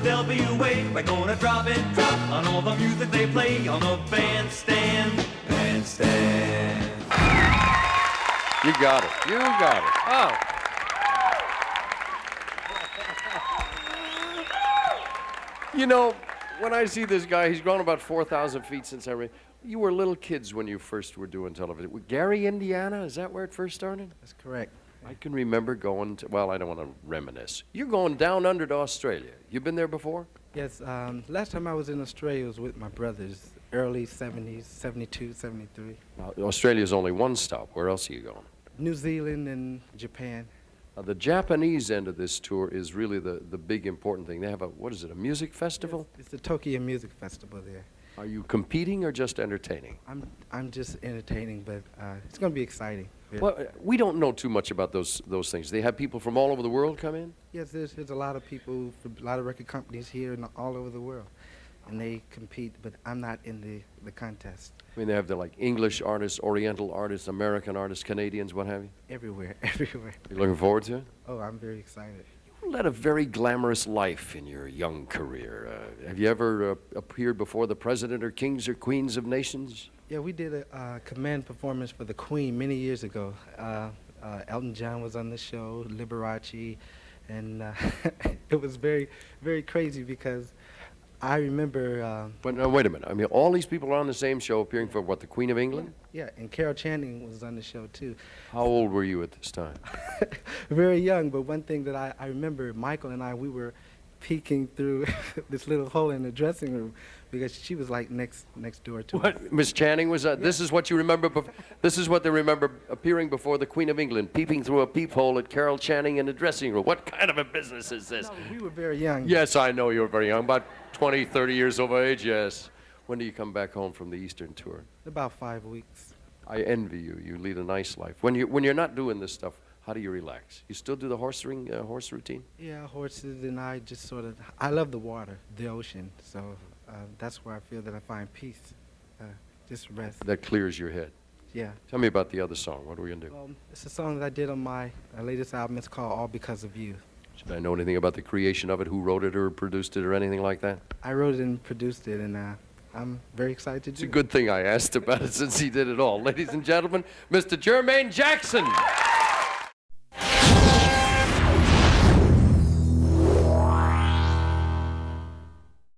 there'll be a way. We're gonna drop it, drop on all the music they play on the bandstand. Bandstand. You got it. You got it. Oh. You know, when I see this guy, he's grown about 4,000 feet since I read. You were little kids when you first were doing television. Gary, Indiana, is that where it first started? That's correct. I can remember going to, well, I don't want to reminisce. You're going down under to Australia. You been there before? Yes, last time I was in Australia was with my brothers, early 70s, 72, 73. Australia's only one stop. Where else are you going? New Zealand and Japan. The Japanese end of this tour is really the big important thing. They have a, what is it, a music festival? Yes, it's the Tokyo Music Festival there. Are you competing or just entertaining? I'm just entertaining, but it's going to be exciting. Really. Well, we don't know too much about those things. They have people from all over the world come in? Yes, there's a lot of people, a lot of record companies here and all over the world, and they compete, but I'm not in the contest. I mean, they have the like English artists, Oriental artists, American artists, Canadians, what have you? Everywhere, everywhere. You looking forward to it? Oh, I'm very excited. You led a very glamorous life in your young career. Have you ever appeared before the president or kings or queens of nations? Yeah, we did a command performance for the Queen many years ago. Elton John was on the show, Liberace, and it was very, very crazy because I remember... But no, wait a minute. I mean, all these people are on the same show appearing for, what, the Queen of England? Yeah, and Carol Channing was on the show, too. How old were you at this time? Very young, but one thing that I remember, Michael and I, we were peeking through this little hole in the dressing room because she was like next door to us. What? Miss Channing was, this is what you remember, this is what they remember appearing before the Queen of England, peeping through a peephole at Carol Channing in the dressing room. What kind of a business is this? No, we were very young. Yes, I know you were very young, about 20, 30 years of age, yes. When do you come back home from the Eastern tour? About 5 weeks. I envy you. You lead a nice life. When you're not doing this stuff, how do you relax? You still do the horse routine? Yeah, horses, and I just sort of, I love the water, the ocean, so that's where I feel that I find peace, just rest. That clears your head. Yeah. Tell me about the other song. What are we going to do? It's a song that I did on my latest album. It's called All Because of You. Should I know anything about the creation of it, who wrote it or produced it or anything like that? I wrote it and produced it, and I'm very excited to do it. It's a good thing I asked about it since he did it all. Ladies and gentlemen, Mr. Jermaine Jackson.